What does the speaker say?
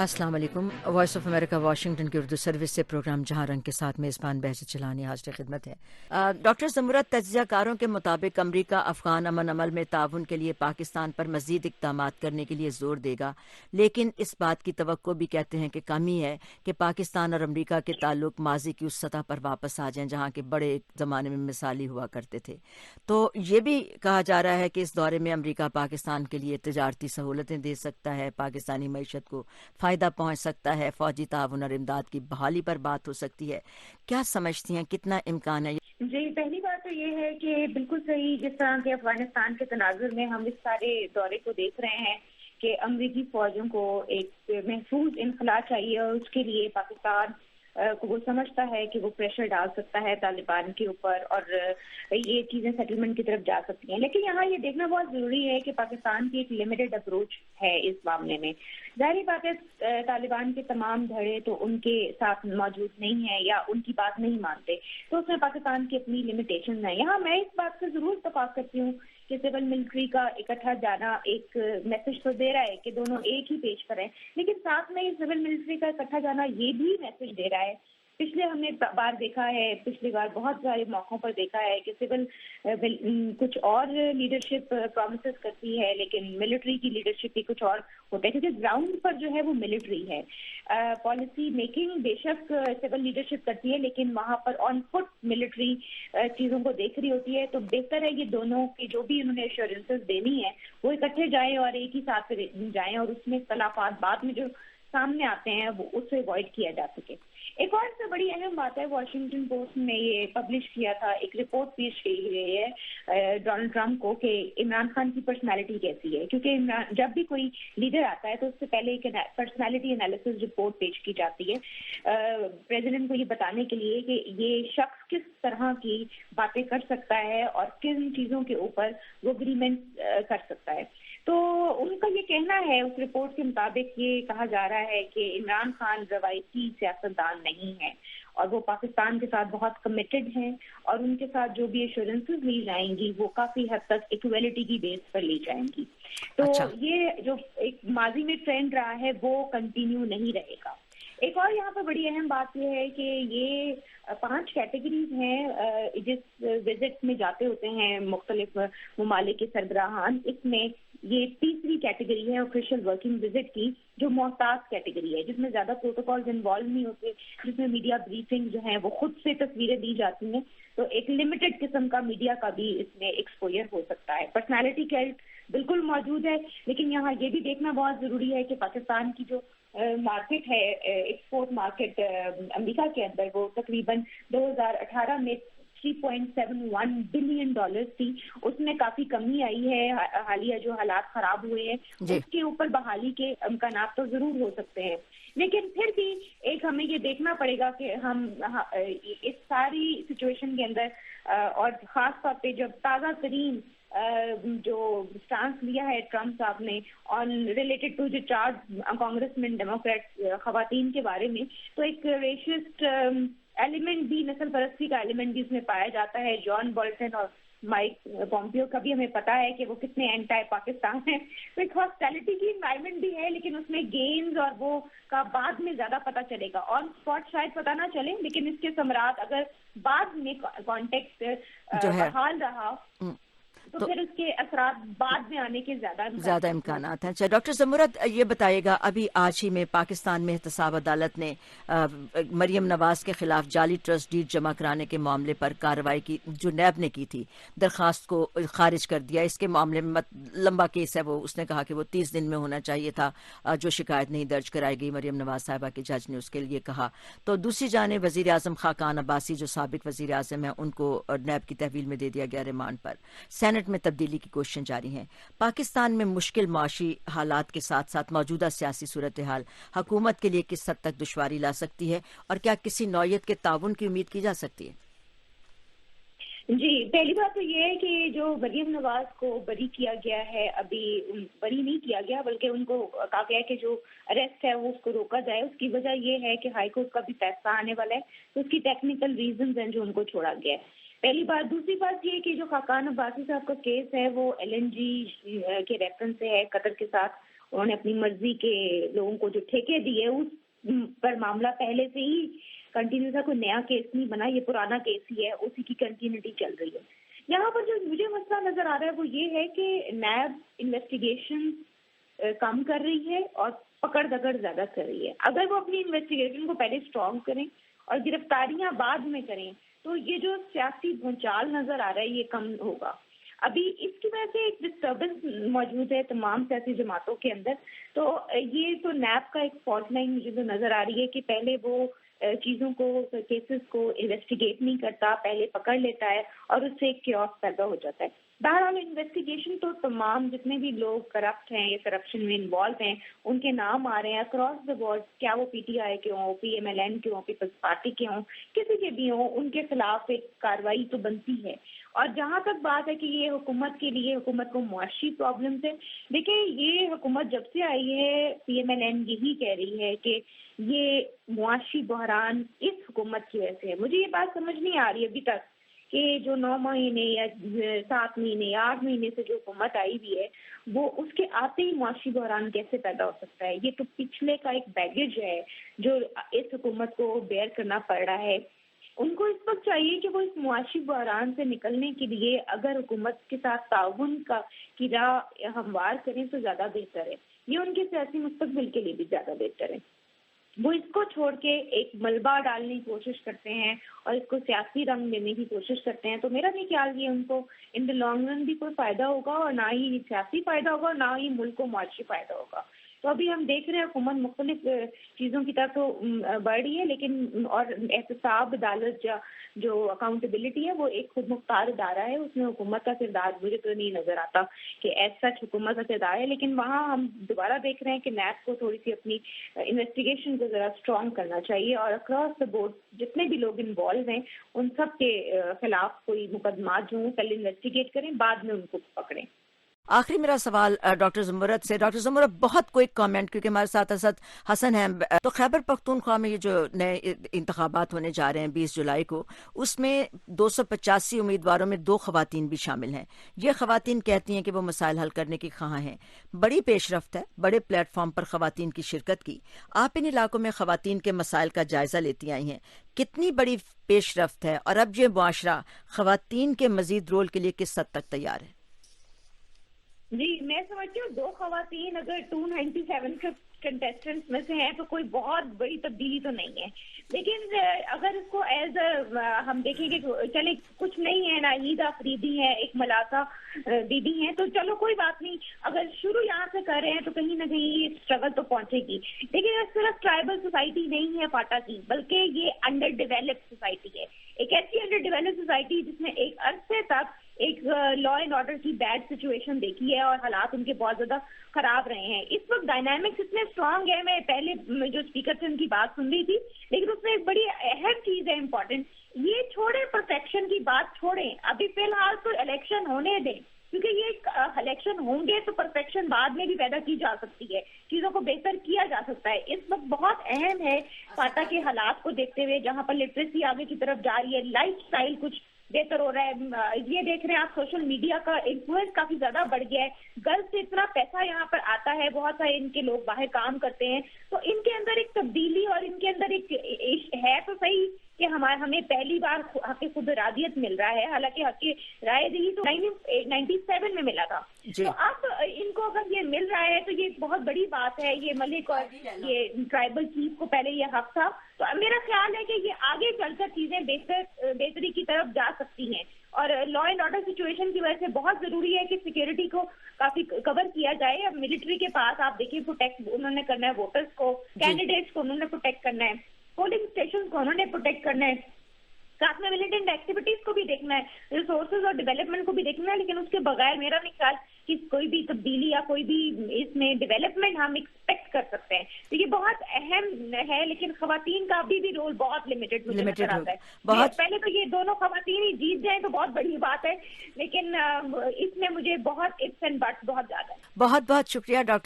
السلام علیکم۔ Voice of America Washington کی اردو سروس سے پروگرام جہاں رنگ کے ساتھ میزبان بحث چلانی حاضر خدمت ہے۔ ڈاکٹر زمرت، تجزیہ کاروں کے مطابق امریکہ افغان امن عمل میں تعاون کے لیے پاکستان پر مزید اقدامات کرنے کے لیے زور دے گا، لیکن اس بات کی توقع بھی کہتے ہیں کہ کمی ہے کہ پاکستان اور امریکہ کے تعلق ماضی کی اس سطح پر واپس آ جائیں جہاں کے بڑے زمانے میں مثالی ہوا کرتے تھے۔ تو یہ بھی کہا جا رہا ہے کہ اس دورے میں امریکہ پاکستان کے لیے تجارتی سہولتیں دے سکتا ہے، پاکستانی معیشت کو فائدہ پہنچ سکتا ہے، فوجی تعاون اور امداد کی بحالی پر بات ہو سکتی ہے۔ کیا سمجھتی ہیں کتنا امکان ہے؟ جی، پہلی بات تو یہ ہے کہ بالکل صحیح، جس طرح کے افغانستان کے تناظر میں ہم اس سارے دورے کو دیکھ رہے ہیں کہ امریکی فوجوں کو ایک محفوظ انخلا چاہیے اور اس کے لیے پاکستان کو وہ سمجھتا ہے کہ وہ پریشر ڈال سکتا ہے طالبان کے اوپر اور یہ چیزیں سیٹلمنٹ کی طرف جا سکتی ہیں۔ لیکن یہاں یہ دیکھنا بہت ضروری ہے کہ پاکستان کی ایک لمیٹڈ اپروچ ہے اس معاملے میں۔ ظاہری بات ہے طالبان کے تمام دھڑے تو ان کے ساتھ موجود نہیں ہیں یا ان کی بات نہیں مانتے، تو اس میں پاکستان کی اپنی لمیٹیشن ہیں۔ یہاں میں اس بات سے ضرور اتفاق کرتی ہوں کہ سول ملٹری کا اکٹھا جانا ایک میسج تو دے رہا ہے کہ دونوں ایک ہی پیج پر ہیں، لیکن ساتھ میں سول ملٹری کا اکٹھا جانا یہ بھی میسج دے رہا ہے، پچھلے ہم نے بار دیکھا ہے، پچھلی بار بہت سارے موقعوں پر دیکھا ہے کہ سول کچھ اور لیڈرشپ پرومسز کرتی ہے لیکن ملٹری کی لیڈرشپ بھی کچھ اور ہوتا ہے، کیونکہ گراؤنڈ پر جو ہے وہ ملٹری ہے۔ پالیسی میکنگ بے شک سول لیڈرشپ کرتی ہے لیکن وہاں پر آن فٹ ملٹری چیزوں کو دیکھ رہی ہوتی ہے، تو بہتر ہے یہ دونوں کی جو بھی انہوں نے ایشورنسز دینی ہے وہ اکٹھے جائیں اور ایک ہی ساتھ جائیں اور اس میں اختلافات بعد میں جو سامنے آتے ہیں وہ اسے اوائڈ کیا جا سکے۔ ایک اور سے بڑی اہم بات ہے، واشنگٹن پوسٹ نے یہ پبلش کیا تھا، ایک رپورٹ پیش کی گئی ہے ڈونلڈ ٹرمپ کو کہ عمران خان کی پرسنالٹی کیسی ہے، کیونکہ جب بھی کوئی لیڈر آتا ہے تو اس سے پہلے ایک پرسنالٹی انالیسس رپورٹ پیش کی جاتی ہے پریزیڈنٹ کو یہ بتانے کے لیے کہ یہ شخص کس طرح کی باتیں کر سکتا ہے اور کن چیزوں کے اوپر وہ اگریمنٹ کر سکتا ہے۔ تو ان کا یہ کہنا ہے، اس رپورٹ کے مطابق یہ کہا جا رہا ہے کہ عمران خان روایتی سیاستدان نہیں ہے اور وہ پاکستان کے ساتھ بہت کمیٹڈ ہیں اور ان کے ساتھ جو بھی ایشورنسز لی جائیں گی وہ کافی حد تک ایکویلٹی کی بیس پر لی جائیں گی۔ تو یہ جو ایک ماضی میں ٹرینڈ رہا ہے وہ کنٹینیو نہیں رہے گا۔ ایک اور یہاں پہ بڑی اہم بات یہ ہے کہ یہ 5 کیٹیگریز ہیں جس وزٹ میں جاتے ہوتے ہیں مختلف ممالک کے سربراہان، اس میں یہ تیسری کیٹیگری ہے آفیشیل ورکنگ وزٹ کی، جو محتاط کیٹیگری ہے، جس میں زیادہ پروٹوکالز انوالو نہیں ہوتے، جس میں میڈیا بریفنگ جو ہیں وہ خود سے تصویریں دی جاتی ہیں، تو ایک لمیٹڈ قسم کا میڈیا کا بھی اس میں ایکسپوجر ہو سکتا ہے۔ پرسنالٹی کلٹ بالکل موجود ہے، لیکن یہاں یہ بھی دیکھنا بہت ضروری ہے کہ پاکستان کی جو مارکیٹ ہے، ایکسپورٹ مارکیٹ امریکہ کے اندر، وہ تقریباً 2018 میں $3.71 بلین تھی، اس میں کافی کمی آئی ہے، حالیہ جو حالات خراب ہوئے ہیں اس کے اوپر بحالی کے امکانات تو ضرور ہو سکتے ہیں، لیکن پھر بھی ایک ہمیں یہ دیکھنا پڑے گا کہ ہم اس ساری سچویشن کے اندر اور خاص طور پہ جب تازہ ترین جو سٹانس لیا ہے ٹرمپ صاحب نے آن ریلیٹڈ ٹو جو 4 کانگریس مین ڈیموکریٹ خواتین کے بارے میں، تو ایک ریشسٹ ایلیمنٹ بھی، نسل پرستی کا ایلیمنٹ بھی اس میں پایا جاتا ہے۔ جان بولٹن اور مائک پومپیو کا بھی ہمیں پتا ہے کہ وہ کتنے اینٹائی پاکستان ہیں، تو ایک ہاسٹیلٹی کی انوائرمنٹ بھی ہے، لیکن اس میں گینز اور وہ کا بعد میں زیادہ پتہ چلے گا، آن اسپاٹ شاید پتہ نہ چلے، لیکن اس کے ثمرات اگر بعد میں کانٹیکسٹ بحال رہا تو پھر اس کے اثرات بعد میں آنے کے زیادہ امکانات ہیں۔ ڈاکٹر زمرت یہ بتائیے گا، ابھی آج ہی میں پاکستان میں احتساب عدالت نے مریم نواز کے خلاف جعلی ٹرسٹ ڈیڈ جمع کرانے کے معاملے پر کارروائی کی، جو نیب نے کی تھی، درخواست کو خارج کر دیا۔ اس کے معاملے میں لمبا کیس ہے، وہ اس نے کہا کہ وہ 30 دن میں ہونا چاہیے تھا جو شکایت نہیں درج کرائی گئی مریم نواز صاحبہ کے، جج نے اس کے لیے کہا۔ تو دوسری جانب وزیر اعظم خاقان عباسی جو سابق وزیر اعظم ہیں، ان کو نیب کی تحویل میں دے دیا گیا ریمانڈ پر۔ سینٹ میں تبدیلی کی کوششیں جاری ہیں۔ پاکستان میں مشکل معاشی حالات کے ساتھ ساتھ موجودہ سیاسی صورتحال حکومت کے لیے کس حد تک دشواری لا سکتی ہے اور کیا کسی نوعیت کے تعاون کی امید کی جا سکتی ہے؟ جی، پہلی بات تو یہ ہے کہ جو مریم نواز کو بری کیا گیا ہے، ابھی بری نہیں کیا گیا بلکہ ان کو کہا گیا کہ جو اریسٹ ہے وہ اس کو روکا جائے۔ اس کی وجہ یہ ہے کہ ہائی کورٹ کا بھی فیصلہ آنے والا ہے، تو اس کی ٹیکنیکل ریزنز ہیں جو ان کو چھوڑا گیا ہے، پہلی بات۔ دوسری بات یہ کہ جو خاقان عباسی صاحب کا کیس ہے وہ LNG کے ریفرنس سے ہے قطر کے ساتھ، انہوں نے اپنی مرضی کے لوگوں کو جو ٹھیکے دیے اس پر معاملہ پہلے سے ہی کنٹینیو تھا، کوئی نیا کیس نہیں بنا، یہ پرانا کیس ہی ہے، اسی کی کنٹینیوٹی چل رہی ہے. یہاں پر جو مجھے مسئلہ نظر آ رہا ہے وہ یہ ہے کہ نیب انویسٹیگیشن کم کر رہی ہے اور پکڑ دکڑ زیادہ کر رہی ہے. اگر وہ اپنی انویسٹیگیشن کو پہلے اسٹرانگ کریں اور گرفتاریاں بعد میں کریں تو یہ جو سیاسی بھونچال نظر آ رہا ہے یہ کم ہوگا. ابھی اس کی وجہ سے ایک ڈسٹربنس موجود ہے تمام سیاسی جماعتوں کے اندر. تو یہ تو نیب کا ایک فالٹ لائن مجھے تو نظر آ رہی ہے کہ پہلے وہ چیزوں کو کیسز کو انویسٹیگیٹ نہیں کرتا، پہلے پکڑ لیتا ہے اور اس سے ایک کیوس پیدا ہو جاتا ہے. بہرحال انویسٹیگیشن تو تمام جتنے بھی لوگ کرپٹ ہیں یا کرپشن میں انوالو ہیں ان کے نام آ رہے ہیں اکراس دا بورڈ، کیا وہ پی ٹی آئی کے ہوں، پی ایم ایل این کے ہوں، پیپلز پارٹی کے ہوں، کسی کے بھی ہوں، ان کے خلاف ایک کارروائی تو بنتی ہے. اور جہاں تک بات ہے کہ یہ حکومت کے لیے حکومت کو معاشی پرابلمس ہے، دیکھیں یہ حکومت جب سے آئی ہے پی ایم ایل این یہی کہہ رہی ہے کہ یہ معاشی بحران اس حکومت کی وجہ سے ہے. مجھے یہ بات سمجھ نہیں آ رہی ابھی تک کہ جو 9 مہینے یا 7 مہینے یا 8 مہینے سے جو حکومت آئی ہوئی ہے وہ اس کے آتے ہی معاشی بحران کیسے پیدا ہو سکتا ہے. یہ تو پچھلے کا ایک بیگیج ہے جو اس حکومت کو بیئر کرنا پڑ رہا ہے. ان کو اس وقت چاہیے کہ وہ اس معاشی بحران سے نکلنے کے لیے اگر حکومت کے ساتھ تعاون کی راہ ہموار کریں تو زیادہ بہتر ہے. یہ ان کے سیاسی مستقبل کے لیے بھی زیادہ بہتر ہے. وہ اس کو چھوڑ کے ایک ملبہ ڈالنے کی کوشش کرتے ہیں اور اس کو سیاسی رنگ دینے کی کوشش کرتے ہیں. تو میرا نہیں خیال یہ ان کو ان دا لانگ رن بھی کوئی فائدہ ہوگا اور نہ ہی سیاسی فائدہ ہوگا اور نہ ہی ملک کو معاشی فائدہ ہوگا. تو ابھی ہم دیکھ رہے ہیں حکومت مختلف چیزوں کی طرف تو بڑھ رہی ہے لیکن اور احتساب عدالت جو اکاؤنٹیبلٹی ہے وہ ایک خود مختار ادارہ ہے، اس میں حکومت کا کردار مجھے تو نہیں نظر آتا کہ ایز سچ حکومت کا کردار ہے. لیکن وہاں ہم دوبارہ دیکھ رہے ہیں کہ نیب کو تھوڑی سی اپنی انویسٹیگیشن کو ذرا اسٹرانگ کرنا چاہیے اور اکراس دا بورڈ جتنے بھی لوگ انوالو ہیں ان سب کے خلاف کوئی مقدمات جو ہوں پہلے انویسٹیگیٹ کریں بعد میں ان کو پکڑیں. آخری میرا سوال ڈاکٹر زمرت سے. ڈاکٹر زمرت ساتھ کوئک کامنٹ کیونکہ ہمارے ساتھ اسد حسن ہیں. تو خیبر پختونخوا میں یہ جو نئے انتخابات ہونے جا رہے ہیں 20 جولائی کو، اس میں 285 امیدواروں میں 2 خواتین بھی شامل ہیں. یہ خواتین کہتی ہیں کہ وہ مسائل حل کرنے کی خواہاں ہیں. بڑی پیش رفت ہے، بڑے پلیٹ فارم پر خواتین کی شرکت کی. آپ ان علاقوں میں خواتین کے مسائل کا جائزہ لیتی آئی ہیں، کتنی بڑی پیش رفت ہے اور اب یہ معاشرہ خواتین کے مزید رول کے لیے کس حد تک تیار ہے؟ جی میں سمجھتی ہوں 2 خواتین اگر 297 کنٹیسٹنٹس میں سے ہیں تو کوئی بہت بڑی تبدیلی تو نہیں ہے. لیکن اگر اس کو ایز ہم دیکھیں کہ چلے کچھ نہیں ہے، ناہید آفریدی ہے، ایک ملاسہ بی بی ہیں، تو چلو کوئی بات نہیں، اگر شروع یہاں سے کر رہے ہیں تو کہیں نہ کہیں اسٹرگل تو پہنچے گی. لیکن یہ صرف ٹرائبل سوسائٹی نہیں ہے فاٹا کی، بلکہ یہ انڈر ڈیولپڈ سوسائٹی ہے. ایک ایسی انڈر ڈیولپڈ سوسائٹی جس نے ایک عرصے تک ایک لا اینڈ آرڈر کی بیڈ سچویشن دیکھی ہے اور حالات ان کے بہت زیادہ خراب رہے ہیں. اس وقت ڈائنامکس اتنے اسٹرانگ ہے. میں پہلے جو اسپیکر سے ان کی بات سن رہی تھی لیکن اس میں ایک بڑی اہم چیز ہے امپورٹنٹ، یہ چھوڑیں پرفیکشن کی بات چھوڑیں، ابھی فی الحال تو الیکشن ہونے دیں کیونکہ یہ الیکشن ہوں گے تو پرفیکشن بعد میں بھی پیدا کی جا سکتی ہے، چیزوں کو بہتر کیا جا سکتا ہے. اس وقت بہت اہم ہے فاٹا کے حالات کو دیکھتے ہوئے جہاں پر لٹریسی آگے کی طرف جا رہی ہے، لائف سٹائل کچھ بہتر ہو رہا ہے. یہ دیکھ رہے ہیں آپ سوشل میڈیا کا انفلوئنس کافی زیادہ بڑھ گیا ہے، گرلز سے اتنا پیسہ یہاں پر آتا ہے، بہت سارے ان کے لوگ باہر کام کرتے ہیں، تو ان کے اندر ایک تبدیلی اور ان کے اندر ایک ہے تو صحیح کہ ہمیں پہلی بار حق خود ارادیت مل رہا ہے، حالانکہ حق رائے دہی تو 97 میں ملا تھا. جی. تو اب ان کو اگر یہ مل رہا ہے تو یہ بہت بڑی بات ہے. یہ ملک اور یہ ٹرائبل چیف کو پہلے یہ حق تھا، تو میرا خیال ہے کہ یہ آگے چل کر چیزیں بہتری کی طرف جا سکتی ہیں. اور لا اینڈ آرڈر سچویشن کی وجہ سے بہت ضروری ہے کہ سیکورٹی کو کافی کور کیا جائے. اب ملٹری کے پاس آپ دیکھیں پروٹیکٹ انہوں نے کرنا ہے ووٹرز کو، کینڈیڈیٹس کو انہوں نے پروٹیکٹ کرنا ہے، پولنگ اسٹیشن کو انہوں نے پروٹیکٹ کرنا ہے، ساتھ میں ملیٹنٹ ایکٹیویٹیز کو بھی دیکھنا ہے، ریسورسز اور ڈیولپمنٹ کو بھی دیکھنا ہے. لیکن اس کے بغیر میرا نہیں خیال کہ کوئی بھی تبدیلی یا کوئی بھی اس میں ڈیولپمنٹ ہم ایکسپیکٹ کر سکتے ہیں. تو یہ بہت اہم ہے لیکن خواتین کا ابھی بھی رول بہت لمیٹڈ مجھے نظر آتا ہے. پہلے تو یہ دونوں خواتین ہی جیت جائیں تو بہت بڑی بات ہے، لیکن اس میں مجھے بہت ifs and buts بہت زیادہ ہے. بہت بہت شکریہ ڈاکٹر